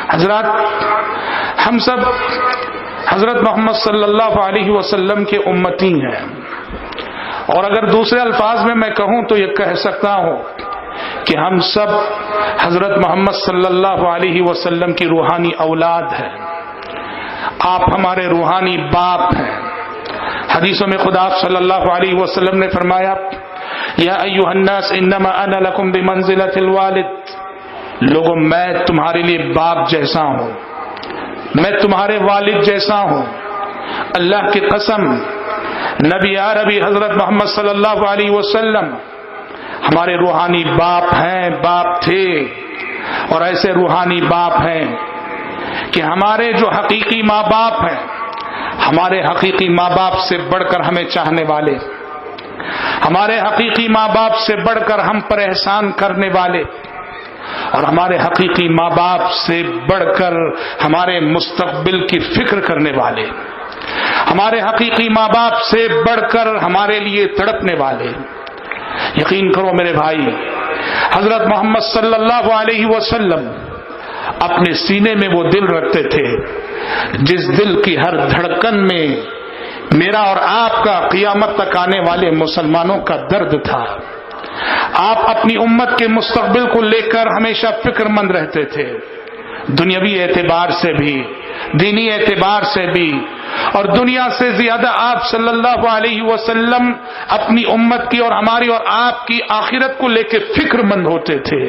حضرات، ہم سب حضرت محمد صلی اللہ علیہ وسلم کے امتی ہیں، اور اگر دوسرے الفاظ میں میں کہوں تو یہ کہہ سکتا ہوں کہ ہم سب حضرت محمد صلی اللہ علیہ وسلم کی روحانی اولاد ہیں۔ آپ ہمارے روحانی باپ ہیں۔ حدیثوں میں خدا صلی اللہ علیہ وسلم نے فرمایا، یا ایھا الناس انما انا لکم بمنزلۃ الوالد، لوگوں میں تمہارے لیے باپ جیسا ہوں، میں تمہارے والد جیسا ہوں۔ اللہ کی قسم، نبی عربی حضرت محمد صلی اللہ علیہ وسلم ہمارے روحانی باپ ہیں، باپ تھے، اور ایسے روحانی باپ ہیں کہ ہمارے جو حقیقی ماں باپ ہیں، ہمارے حقیقی ماں باپ سے بڑھ کر ہمیں چاہنے والے، ہمارے حقیقی ماں باپ سے بڑھ کر ہم پر احسان کرنے والے، اور ہمارے حقیقی ماں باپ سے بڑھ کر ہمارے مستقبل کی فکر کرنے والے، ہمارے حقیقی ماں باپ سے بڑھ کر ہمارے لیے تڑپنے والے۔ یقین کرو میرے بھائی، حضرت محمد صلی اللہ علیہ وسلم اپنے سینے میں وہ دل رکھتے تھے جس دل کی ہر دھڑکن میں میرا اور آپ کا قیامت تک آنے والے مسلمانوں کا درد تھا۔ آپ اپنی امت کے مستقبل کو لے کر ہمیشہ فکر مند رہتے تھے، دنیاوی اعتبار سے بھی، دینی اعتبار سے بھی، اور دنیا سے زیادہ آپ صلی اللہ علیہ وسلم اپنی امت کی اور ہماری اور آپ کی آخرت کو لے کے فکر مند ہوتے تھے۔